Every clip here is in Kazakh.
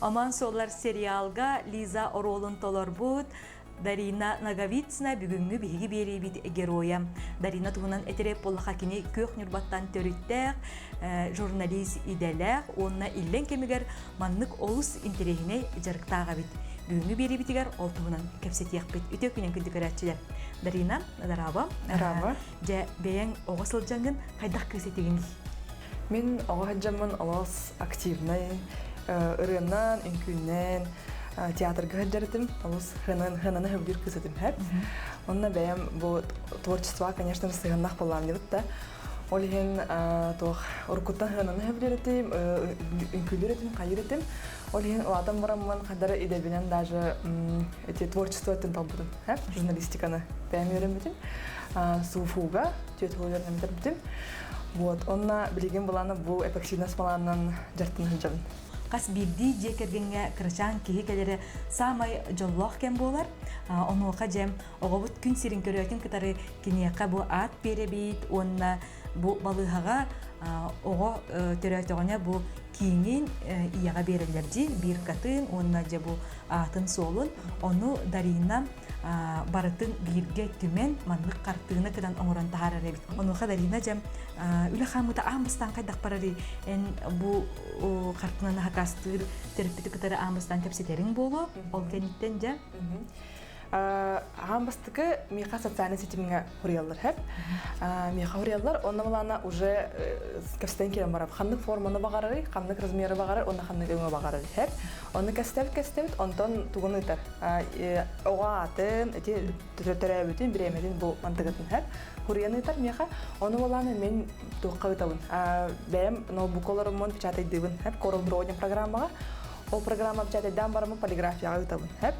Аман солар сериалга Лиза Оролун толорбут, Дарина Наговицна бүгүнгү биги берибит героя. Дарина тугунан этереп боллаха кини көк нурбаттан төрүттәк, журналист иделәк, онна иллен кемигер маннык олус интерегине жарыктага бит. Бүгүнгү берибитигер ол тугунан кепсетияк бит. Үтө күнен күндүкөрәчиләр. Дарина, надараба. Надараба. Же беяң огосыл жангын кайдак кесетигин. Мен оғаджамын олас активный, ырынан, үнкүннен, театрга хаджаратым, олас хынаны хөбдүр кысытым хэп. Онна бәйім бұл творчество, конечно, сыгыннақ болам дебіт да. Ол еген ұркуттан хынаны хөбдүретім, үнкүлдүретім, қайыретім. Ол еген адам барамын қадары едебінен даже творчество өттін талбудым, журналистиканы бәйім өрембетім. Суфуга, түйетуылерін өрембетім. Вот, онна билеген буланы бу эпоксидный смоланан жартын хыжабын. Кас бирди жекергенге кырчан кихи келери самай жоллох кен болар. Онука жем оғобут күн сирин көрөтүн кытары кинияка бу ат беребит, онна бу балыгага ого төрөтөгөнө бу кийин ияга берилерди, бир катын, онна же бу атын солун, ону Дарина барытын бирге түмен манлык картыны кыдан оңорон таарар эбит. Онука Дарина жем үле хамыта амыстан кайдак барары эн бу картынын хакастыр терапевтик кытары амыстан кепсетериң болу, ол кениттен же Амбастыкы миха социальный сетиминге хурияллар хэп. Миха хурияллар, онна балана уже кепстен керен бараб. Ханнык форманы багарары, ханнык размеры багарары, онна ханнык өңө багарары хэп. Онны кестебит, онтон тугуны итар. Ога атын, эти төрөбүтүн, биремедин бу мантыгытын хэп. Хурияны итар миха, онны баланы мен туққа ытабын. Бәйім ноутбуколарымын печатайдыбын хэп, корыл бироден программага. Ол программа печатайдан барымын полиграфияга ытабын хэп.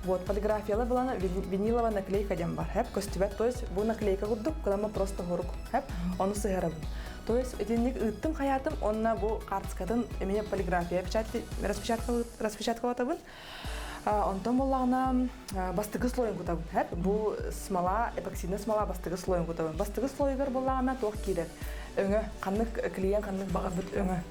Вот, полиграфияла была виниловая наклейка дем бар, хэп, костюбет, то есть бу наклейка гудук, когда мы просто горок, хэп, он сыграл. То есть эти иттым хаятым, он на бу картскатын, имея полиграфия, распечатка табын. Он там была на бастыгы слоем кутабын, хэп, бу смола, эпоксидный смола бастыгы слоем кутабын. Бастыгы слойгар была на тох кирер. Өңө, каннык клиент, каннык багат бит өңө.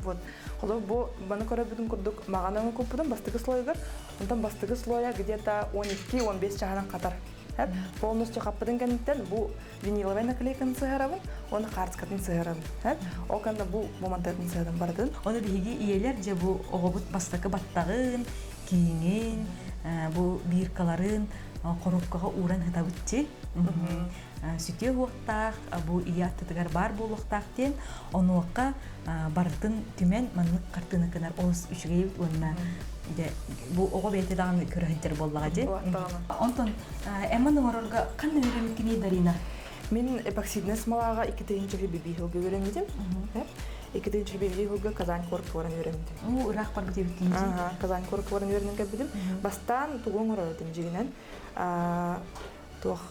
Вот. Холо бу баны көрөп бүтүн курдук, маган өңө көп бүтүн бастыгы слойгар. Онтан бастыгы слоя где-то 12-15 чагынан катар. Хэп, полностью каппадын кенттен бу виниловый наклейканы сыгырабын, оны картскатын сыгырабын. Хэп, ол канда бу моментатын сыгырабын бардын. Оны биги иелер же бу огобут бастакы баттагын, кийинин, бу биркаларын коробкага уран хытабытчы. Сүтө хуактак, бу ияттыгар бар болуктактен, онуакка бардын түмен маннык картыны кынар олус үчүгейбит онна. Бу ого бете дагы көрөһөнтөр боллага же. Онтон эмманын орорга кандай үйрөнүккени Дарина? Мен эпоксидный смолага 2-нче биби хылга үйрөнүдүм. Экидинчи биби хылга Казань корпорын үйрөнүдүм. Ирак бар дебитин. Казань корпорын үйрөнүп билдим. Бастан тугун оройдум жигинен. Тох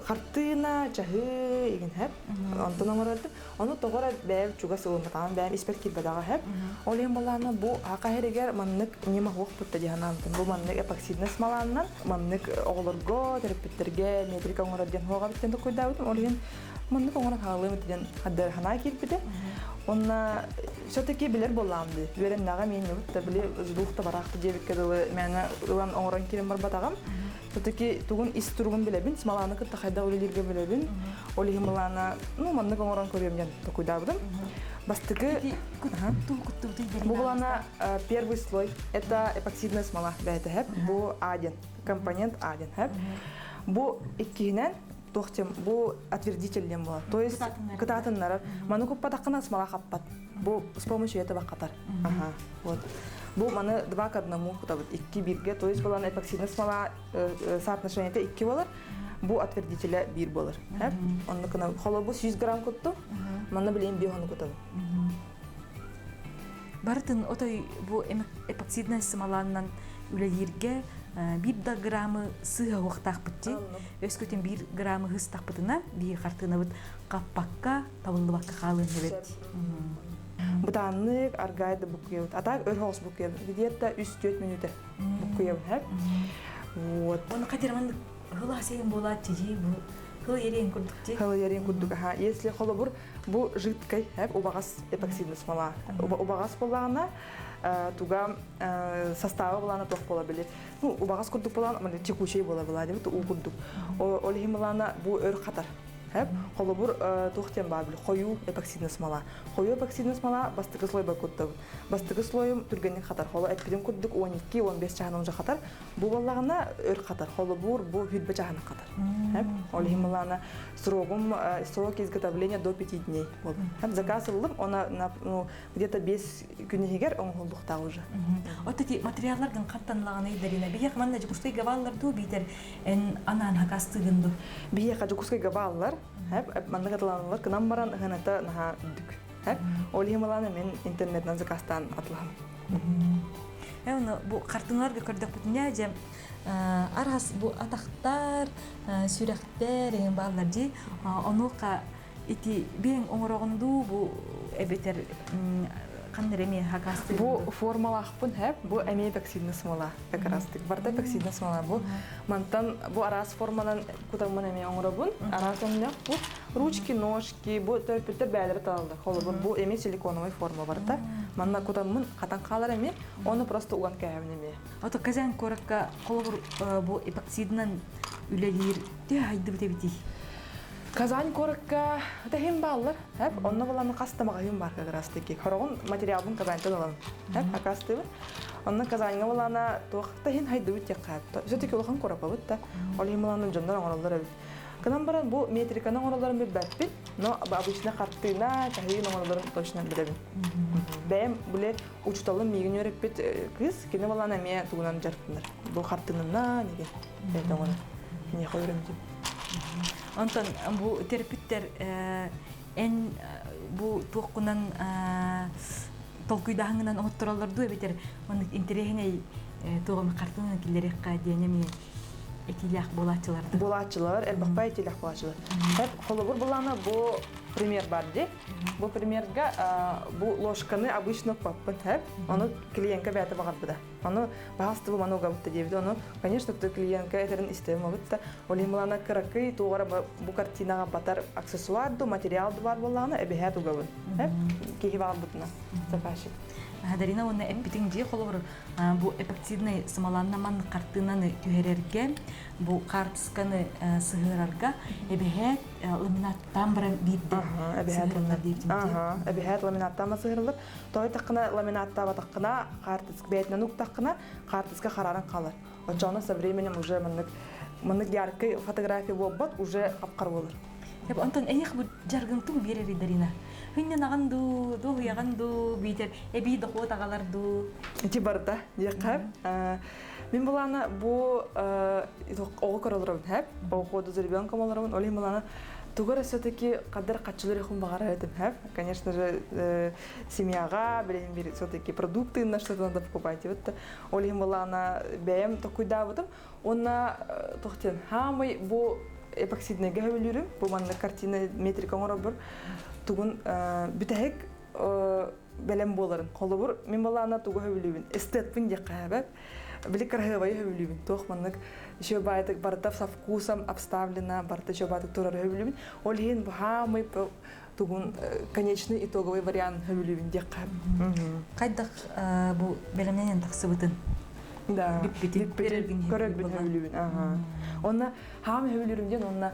картына жахы иген хэп. Онтон оройдум. Ону тогора бэв чуга сылматан бэв испек кирбадага хэп. Олен баланы бу акахерегер маннык нема хок путта жаһанамтын. Бу маннык эпоксидный смоланнан маннык оголорго, терапевттерге, метрика оройден хога биттен койдабытым. Олен маннык оңора хаалым ден хаддар хана кирбиде. Онна все-таки билер боламды. Вереннага мен юкта биле зулукта баракты жебикке дылы мени ылан оңорон кирем бар батагам. Все-таки тугун ис тургун билебин, смаланы кытта кайда олелерге билебин. Олеги малана, маннык оңорон көрөм жан токуйдабыдым. Бастыгы бу булана первый слой. Это эпоксидная смола бәйте хэп. Бу А1, компонент А1 хэп. Бу иккинен тохтем бу отвердительден була. То есть кытатыннар. Маны көп батакына смола каппат. Бу с помощью этого катар. Вот. Бу маны 2 к 1 кутабыт. 2-1-ге, то есть буланы эпоксидный смола соотношение 2 болар. Бу отвердителя 1 болар. Хэп. Онны кына холобу 100 грамм кутту. Маны билен бионы кутабыт. Бартын отой бу эпоксидный смоланнан үлелерге 1 граммы сыга уктак битти. Өскөтен 1 граммы хыстак битина, бир картына бит каппакка, табылдыбакка калын эбет. Бутаннык аргайды букует. А так өрхос букует. Где-то 3-4 минуты букует. Вот. Оны кадерман гыла сейин болат жи бу Хыл ерен курдук же. Халыярин курдук. Если холобур бу жидкой, убагас эпоксидный смола. Убагас болана туга составы болана тох бола билет. Ну, убагас курдук болана, мына текучий бола била деп, у курдук. Олхималана бу өр катар. Холобур тухтен бабил, хою эпоксидный смола. Хою эпоксидный смола бастыгы слой бар курдук. Бастыгы слойым түргеннен катар. Холо эпидем курдук 12-15 чаханын уже катар. Бу баллагына өр катар. Холобур бу хүлбе чаханын катар. Олхималана срок изготовления до 5 дней. Заказ кылдым, она где-то 5 күнегер оңголдукта уже. Вот эти материаллардын каттанлаганы идарина. Бияк манда жукускай гавалларду битер эн анан хакастыгынду. Бияк жукускай гаваллар, манда каталаналар кынан баран ханата наха дүк. Олхималана мен интернеттен заказтан атлам. Оны бу картынларга көрдөк бүтүнө жем арас бу атактар, сүрөктөр деген балдар жи онука ити бең оңорогунду бу эбетер кандай эме хакасты. Бу формалахпын бу эме эпоксидный смола как раз таки. Барда эпоксидный смола бу мантан бу арас формадан кутамын эме оңоробун. Арас эмне бу ручки, ножки, бу төрпүттөр бээлери талды. Холобун бу эме силиконовый форма барда. Манна кутамын катан калар эме, оны просто уган кайбын эме. Ото казан коракка холобур бу эпоксиднан үлелир де айды бити. Казань коракка тахин баллар, онна баланы кастамага юм бар как раз таки. Хорогун материалын казантан алам. Акасты. Онна казанга баланы тохтахин хайды бит якат. Все-таки улхан корапа бит та. Олималанын жондар оңорлар бит. Канан баран бу метриканын оңорларын бит, но обычно картына тахин оңорларын точно билебин. Бэм буле учталым мигин өрөп бит кыз кине баланы ме тугунан жартындар. Бу картынына неге. Бетоңор. Не койрым дип. Антон бу терапевттер эн бу токунан толкуйдагынан оттураларды эбетер маны интерехине тогом картын килерекка денеме этилях болачыларды. Болачылар, элбакпай этилях болачылар. Холобур булана бу пример бар ди. Бу примерга бу ложканы обычно паппын аны клиентка бәте багарбыда. Аны багасты бу мануга бутта дебди. Аны, конечно, ту клиентка этерин истем бутта. Олималана каракый тугара бу картинага батар аксессуарду, материалду бар булана эбехат угабын. Кихи бар бутна. Заказчик. Дарина оны эпитин же холобур бу эпоксидный смоланна ман картынаны түһерерге бу картсканы сыгырарга эбехет ламинаттан баран бидде. Эбехет ламинаттан сыгырылып, той такына ламинатта батакына картск бетне нук такына картска хараран калар. Очоны со временем уже мынык яркый фотография болбат уже капкар болор. Яп Антон эйх бу жаргынтуу берери Дарина. Хыннан аганду, ду яганду битер эби дохот агаларду. Эти барда якап. Мен буланы бу ого королорун окуду за ребенком олорун олималаны тугара все-таки кадар качылыр хум багара этим Конечно же семьяга билем бир все-таки продукты на что-то надо покупать. Вот олималаны бем токуйда бутум. Онна тохтен хамы бу эпоксидный гавелюрüm бу манна картина метрика оңоробур. Тугун бүтәһек белем боларын. Холобур мен балана тугу хөбүлүбүн. Эстетпин же кайбап. Билик кархавай хөбүлүбүн. Тохманнык ещё байтык бартап со вкусом обставлена, барта ещё байтык турар хөбүлүбүн. Ол ген хамы тугун конечный итоговый вариант хөбүлүбүн же кайбап. Кайдак бу белемнен таксыбытын. Да. Биппитин көрөбүн хөбүлүбүн. Онна хам хөбүлүрүмден онна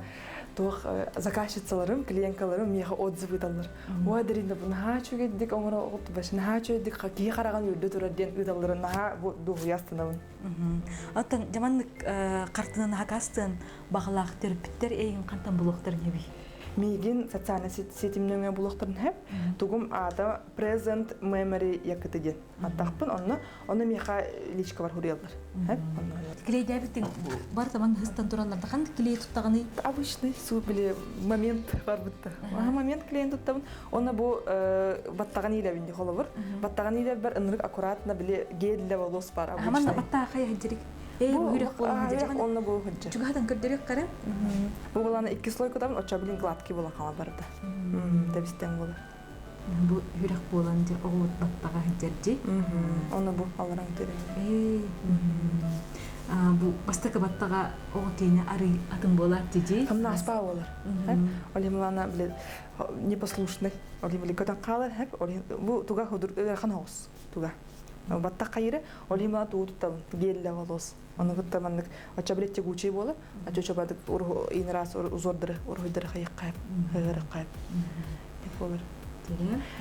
тох заказчицаларым, клиенткаларым мега отзывы далар. Ой, Дарина, бу нахачу гедик оңора отты баш, нахачу гедик ки караган үрдө турарден ыдалары наха бу дугу ястанабын. Аттан жаманнык картынын хакастын багалак терапевттер эйин кантан булуктар неби. Мигин социальный сетимнеме булуктарын тугум ада present memory якытыден. Аттакпын онны меха личка бар хурелдар. Клейдебитин бар таман хыстан тураларда кандай клей туттаганы? Обычный су биле момент бар бутта. Момент клейн туттабын. Онна бу баттаган илебинде холобур. Баттаган илеб бар ынырык аккуратно биле гелле волос бар обычный. Хаманна баттага кая хиджерик. Бу хүрек болон хиджерик. Онна бу хиджер. Чугадан көрдөрөк кара. Бу баланы 2 слой кутабын, оча билин гладкий болон кала барда. Дебистен болор. Бу хүрек болон же огут баттага хиджерди. Онна бу аларан терен. бу бастакы баттага ого кейне ары атын болар тижи. Хамна аспа болар. Олимлана биле непослушный. Олимли көтөн калар хеп. Бу туга ходур ханагыс. Туга. Батта кайры олимла туутта гелле волос. Аны гыттаманнык ачабретте гучи болар. Ачочабадык инрас узордыр, уройдыр хайкап, хыгыр кайып. Деп болар.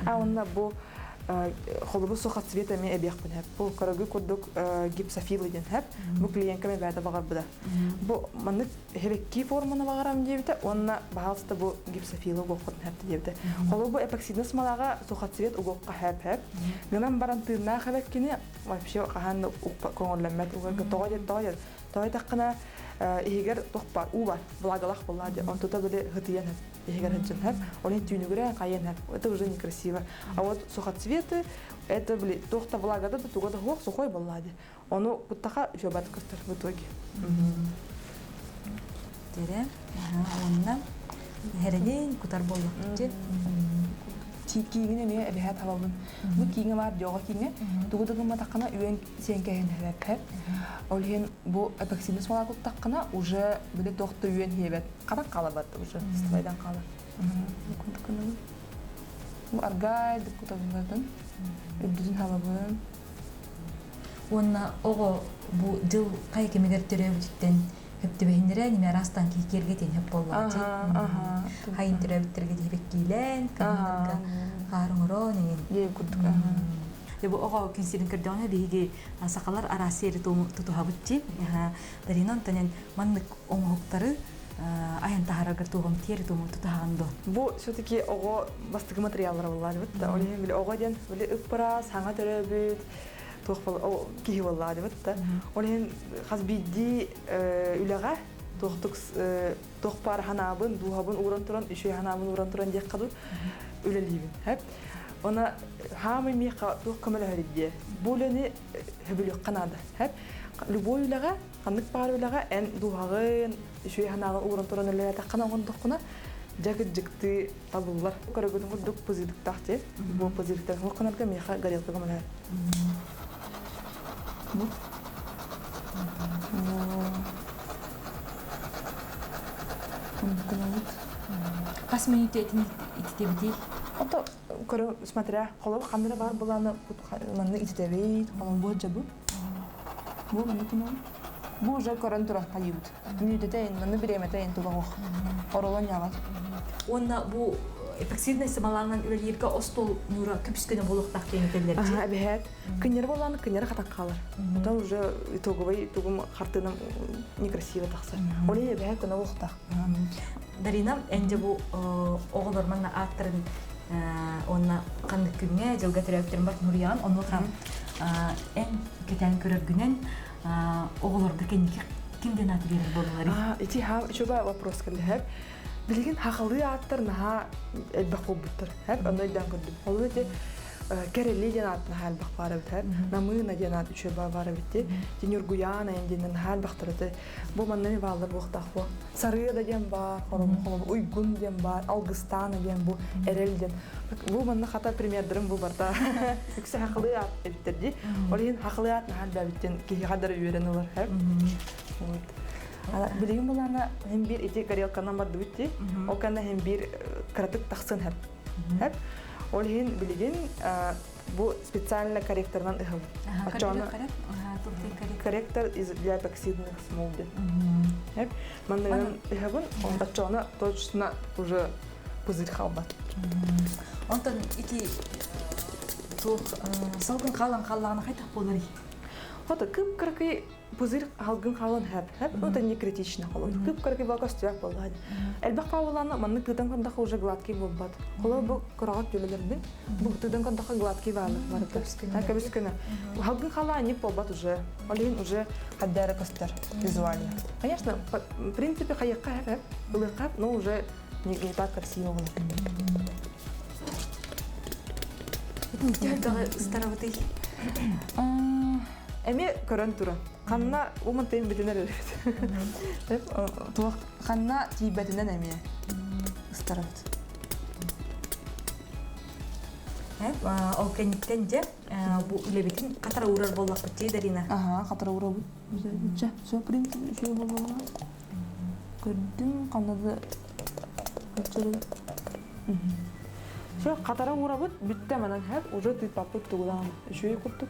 Онна бу холобу сохат цветами эбяхпын хеп. Бу карагы коддук гипсофил иден хеп. Бу клиенткаме бәдә багар буда. Бу манны хебекки форманы багарам дебите, онна баалста бу гипсофилы гокот хеп дебите. Холобу эпоксидный смолага сохат цвет угокка хеп. Гынан баран тырна хебеккине вообще кахан коңорланмат уга тоойд таккана егер тохпар уба благалах боллади. Он тута биле хытыян хеп. Егер хеп, он тюнюгре кайен хеп. Это уже некрасиво. А вот сухоцветы это блин тохта влага да тугада хох сухой боллади. Оно куттаха жобат кастер в итоге. Тере. Онна хереген кутар болду. Кийгине не эбехат халалын. Бу кийге бар жога кийге тугудагыма таккана үйен сенкеген хеп. Олен бу эпоксидный смола таккана уже биле тохта үйен хебет. Кара калабат уже стайдан калар. Бу аргай деп кутабылдан. Өдүн халабын. Онна ого бу жыл кайкемегер төрөбүттен Хөптебехиннере неме растан кийкерге тен хеп боллати. Хайын төрөбүттерге дебек кийлен, канарга харыңыро неген. Еп курдук. Лебу ого кинсирин кырдана биги сакалар арасери тутухабытти. Даринан танен маннык оңоктары аян тахарагар тугам тери тому тутагандо. Бу все-таки ого бастыгы материалдар боллар бит. Олен биле ого ден биле ыппара саңа төрөбүт. Тохпал киһи боллады бит. Олен хазбиди үлага тохпар ханабын духабын уран туран иши ханабын уран туран дек каду үлелибин. Хеп. Она хамы миха тух камала хадидде. Булени хебиле канада. Хеп. Любой үлага канык бар үлага эн духагын иши ханабын уран туран үлеге таккана тохкуна жагыт жыкты табыллар. Карагыдын кудук позитив тахте. Бу позитивтер хокунарга миха горелка камала. Кас минут итебити. Ото көрө смотря коло кандыра бар буланы манны итебейт, бу жабу. Бу мынкына. Бу уже көрөн тура кайыбыт. Минутетен манны биреметен тугак. Оролон ягат. Онна бу эпоксидный смоланан үлелерге остол нура көпүскөнө болуктак кеңетелер. Бехет. Кынер боланы кынер хатак калыр. Ото уже итоговый тугум хартыным некрасиво такса. Оле бехет кына болуктак. Дарина энде бу оголор манна аттырын онна кандык күнгө жылга төрөптөрүн бар Нуриян ону хам эн кетен көрөгүнөн оголорду кимден аты берип бололар. Эти чоба вопрос келди. Билген хакылы аттар наха элбак болбуттар. Хеп анайдан көрдүм. Ол эти керели ден атна халбак бара бит. Намына ден ат чоба бара бит. Тенюр Гуяна энден халбактырды. Бу маннами балдар буктак бу. Сарыя да ден бар, хором уйгун ден бар, Алгыстан ден бу, Эрел ден. Бу манна хата примердерим бу барда. Үксе хакылы ат эбиттерди. Олен хакылы атна халба биттен ки кадар үйрөнөлөр хеп. Билеген булана hem bir ити горелканан бар дутти. Ол кана hem bir кратык таксын хеп. Хеп. Ол хин билеген бу специальный корректордан ыгым. Ачона корректор из для эпоксидных смол. Хеп. Мандан ыгым он ачона точно уже пузырь халбат. Онтон ити тух салгын каллагына кайтак болор. Хата кып кыркы пузырь халгын халын хеп. Это не критично халын. Кып кыркы багастяк болду. Элбак павланы манны кыдан кандак уже гладкий болбат. Кола бу кырагат жөлөлөрдүн. Бу кыдан кандак гладкий балы. Кабискена. Халгын хала не болбат уже. Олин уже каддара кастар визуально. Конечно, в принципе хаякка хеп. Улыкап, но уже не так красиво было. Это староватый. Эме көрөн тура. Ханна умантен битенер. Деп, туак ханна тибетинен эме. Старат. Ол кенниттен же бу үлебитин катара урар боллак бит Дарина. Ага, катара урабыт. Жа, все принцип еще болбала. Көрдүм, канады. Все, катара урабыт, бүтте манан хәп, уже ты папык тугудан. Еще и куттук.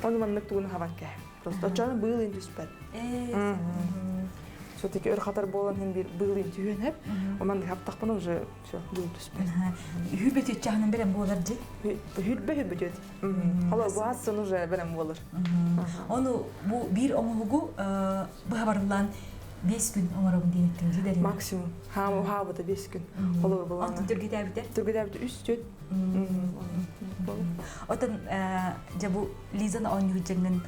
Он маннык тугун хавакка. Просто очаны был индуспет. Все-таки өр-хатар болан хем был индуен хәп. Оман хаптакпын уже все, был индуспет. Хүбет ичахнын берем болар же. Хүбет. Хала буасын уже берем болар. Оны бу бир оңугу бахабарлан 5 күн оңорогун дейеттин же Дарина. Максимум. Хабыта 5 күн. Холы болан. Антын түргете абите? Түргете абите 3 жөт. Отон же бу Лизаны оңугуджанын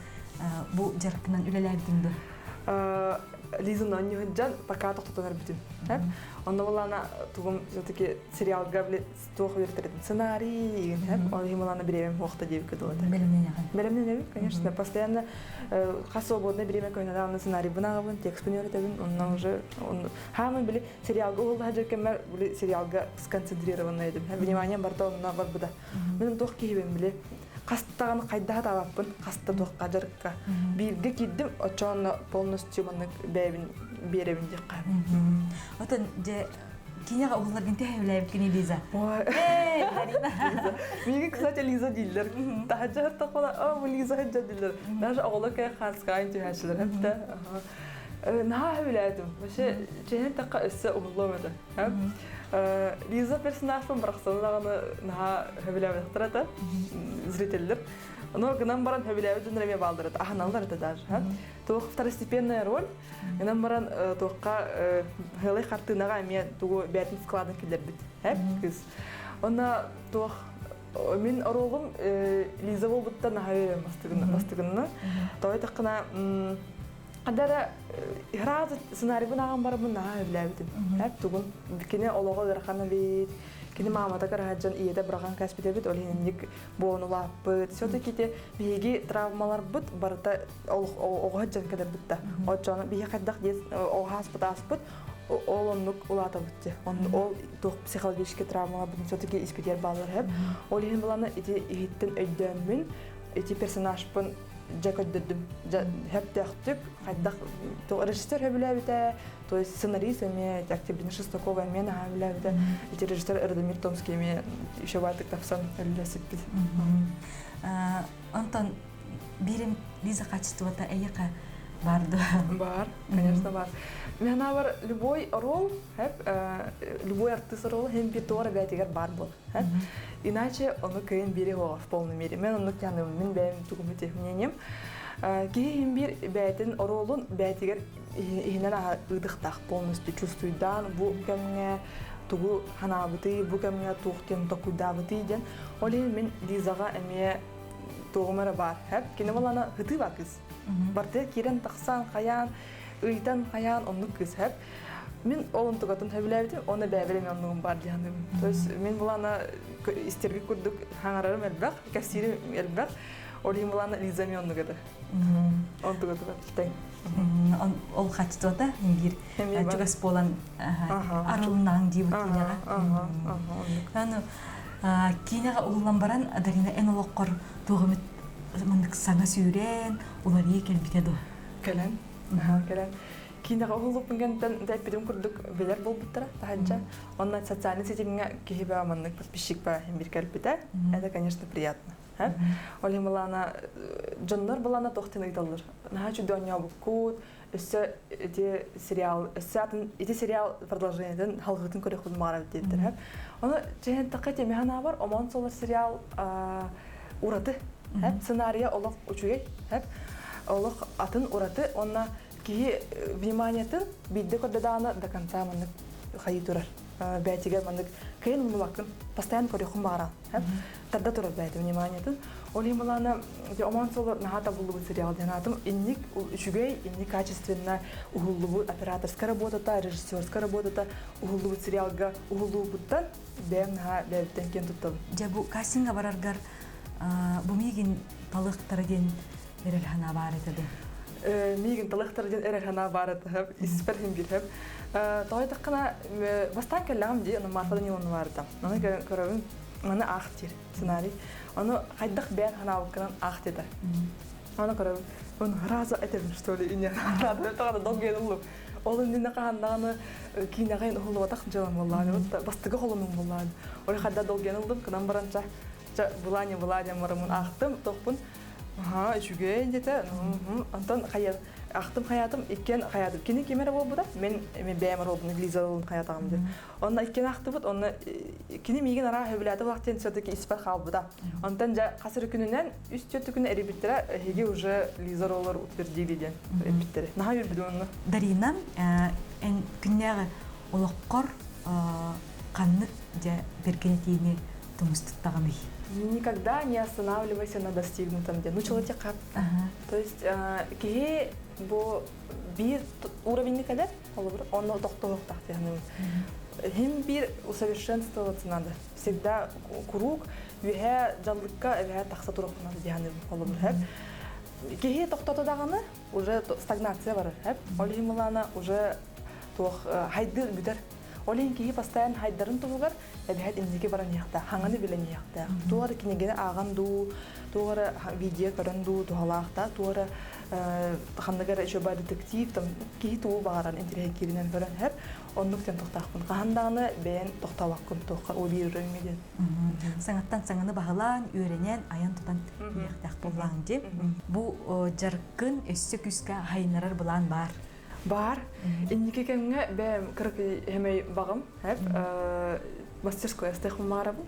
бу жаркынан үлелердинди. Лизаны оңугуджан пока токтотонар бүтүн. Онда болана тугум все-таки сериалга биле тох бертердим. Сценарий, он ему берем вахта девка долата. Беремнен, конечно, постоянно свободное время, когда на сценарий бунагабын, текст пунёртебин, он уже хамы били сериалга ол хаджекемер били сериалга сконцентрированный эдим. Внимание барда онна барбуда. Мен тох кийбем биле кастаганы кайда табаппын, каста тохка жарыкка. Бирге киддим, очоно полностью маны бебин беребин жакка. Отон же киняга оглардын тәһәүләп кини Лиза. Дарина. Миге, кстати, Лиза дилер. Тахаджар тахола, Лиза хаджа дилер. Даже оглар кай хаска инти хашлар хәтта. Наха хәүләдем. Башы җәһән такка эссе угылмады. Лиза персонажын бараксанлаганы наха хәүләп тырата. Зрительлер. Но гынан баран хәүләп дүнрәме балдырат. Аханалар да даже. То второстепенная роль. Гынан баран тоққа хәле картинага мен тугу бәтин складын килер бит. Кыз. Она тоқ мен оролым Лиза болбутта наха мастыгынна. Той тақына Адара ираз сценарий бунаган барбын наха хәүләп. Тугун бикене олого дархана бит. Кини мамата караджан иеде браган каспите бит олинник бонула бит. Все-таки те биги травмалар бит барта огоджан кадер битта. Очона биги каддак дес хоспиталс бит. Олоннук улата битте. Ол тох психологический травмалар бит. Все-таки испитер баллар хәп. Олин баланы ити иттен өйдәнмен. Ити персонаж бун жакөддөдүм. Хәп тәхтик каддак режиссер хәбиләбите. То есть сценарист имеет Октябрина Шестакова, мен хәбиләбите. Ити режиссер Эрдемир Томский имеет еще ватык тапсан әлләсеппит. Антон бирим Лиза качествота әйәкә барды. Бар, конечно, бар. Мена бар любой роль, любой артист роль, хем битора бәтигәр бар бул. Иначе оны кыйын бире в полной мере. Мен оны тяным, мен бәем тугумете мнением. Кийин бир бәтин ролун бәтигәр ихнен ыдыктак полностью чувствуйдан, бу кемне тугу ханабыты, бу кемне тухтен токудабыты ден. Олин мен Лизага эме тугумара бар. Кине балана хыты бар кыз. Барты кирен таксан каян, ыйтан каян онны кыз хәп. Мен олын тугатын хәбиләбитим, оны бәбелем оннугум бар дияным. То есть мен булана истерге күрдүк хаңарарым әлбәк, кәсирим әлбәк. Олин булана Лиза мен оннугады. Он тугаты бар. Тәң. Ол качествота бир жугас болан арылнан дип кинега. Аны кинега улан баран Дарина эн олоккор тугымыт мындык саңа сүйрен, улары келбите до. Келен. Келен. Кинега улуп менден дәпидем күрдүк белер болбуттара таханча. Онна социальный сетиңе кихибе мындык подписчик ба бир келбите. Это, конечно, приятно. Олим балана жоннор балана тохтын ыйталыр. Нахачу дөнья букут, өсө эти сериал, эти сериал продолжениеден халгытын көрөк булмара дейдер. Оны жен такете механа бар, омон солар сериал ураты. Сценария олок учугай. Олок атын ураты, онна ки вниманиятын бидде көрдөданы до конца мындык хайытурар. Бәтигер мындык кыйын мулакын постоянно көрөкүн бара. Тогда турат бәйті вниманиятын. Олим балана оман солар нахата буллубу сериал денатым. Инник үшүгей, инник качественно угуллубу операторская работата, режиссерская работата, угуллубу сериалга угуллубуттан бәйм наха бәйбіттен кен туттым. Жабу кастинга бараргар бумигин талыктарген берер хана бар этеди. Мигин талыктарген эрер хана бар этеп, исперхим биреп. Той такына бастан келлегим ди, аны марфадан юлны барды. Аны көрөбүн Аны ахтир сценарий. Аны хайдах бән ханаукынан ахтеда. Аны көрөм. Он раза этем что ли ине. Надо тогда долгелуп. Ол инде каандаганы кинагын холуатак жалам болланы. Бастыгы холумун болланы. Ой хадда долгелуп кынан баранча. Буланя марымын ахтым топун. Ага, үчүгө индете. Антон хаяр ахтым хаятым иккен хаятым. Кини кемере болбуда? Мен бәмер болдум, Лиза болдум хаятагым деп. Онда иккен ахтыбыт, онда кини миген ара хөбүләте вактен все-таки испат халбуда. Онтан жа касыр күнүнөн үстөтү күнү эрибиттер, хеге уже Лиза роллар утвердилиден эрибиттер. Наха юрбиде онда. Дарина, эн күннәгы олоққор каннык жа бергенетини тумустуттаганы. Никогда не останавливайся на достигнутом, где человек кап. То есть кие бо бир уровень кадер, он доктор тахтяны. Хим бир усовершенствоваться надо. Всегда круг, вега жаллыкка, вега тахса турак надо дияны олобур хэп. Кие доктор даганы уже стагнация бар хэп. Олимлана уже тох хайдыр бүтер. Олин кии постоянно хайдарын тугар, эбэт индиге баран яхта, ханганы билен яхта. Тугар кинегене аганду, тугар видео көрөнду, тухалахта, тугар хандагар еще ба детектив, там кии туу багаран интернет киринен көрөн хеп, оннуктен токтакпын. Кахандаганы бен токтабаккын тохка о бир рөмеден. Саңаттан саңаны багалан, үйренен, аян тутан яхтак боллаң деп. Бу жаркын өссө күскө хайнарар булан бар. Бар. Инники кемге бем кыркы хемей багым, хеп мастерской астехм марабы.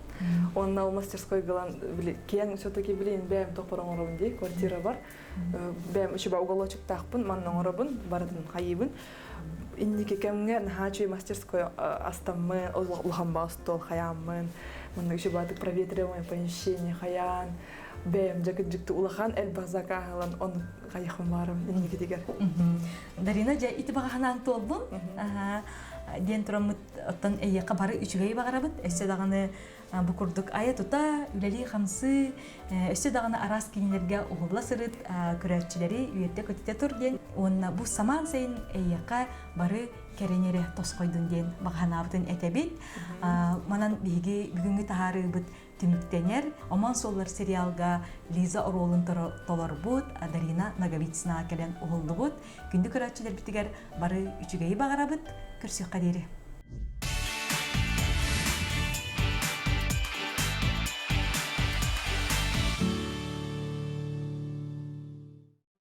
Он на мастерской галан били кен все-таки билин бем топорон оробунди квартира бар. Бем еще ба уголочек тахпын, маннан оробун, бардын хайыбын. Инники кемге нахачу мастерской астаммын, улхамба стол хаяммын. Маннан еще ба проветриваемое помещение хаян. Бем жакыт-жыкты улахан элбазака халан он кайхым барым инники дигер. Дарина жа ити багаханан толбун. Ден турамыт оттан эйяка бары үчүгэй багарабыт. Эссе даганы бу курдук ая тута үлели хамсы эссе даганы арас кинилерге угулла сырыт көрөччүлери үйетте көтүтө тур ден. Онна бу саман сайын эйяка бары керенере тоскойдун ден багаханабытын этебит. Манан биги бүгүнгү тахарыбыт Тимиктенер, Оман Соллар сериалга Лиза ролын толорбут, Дарина Наговицина келен угуллубут. Күндү көрөчүлөр битигер бары үчүгэй багарабыт, көрсөк кадери.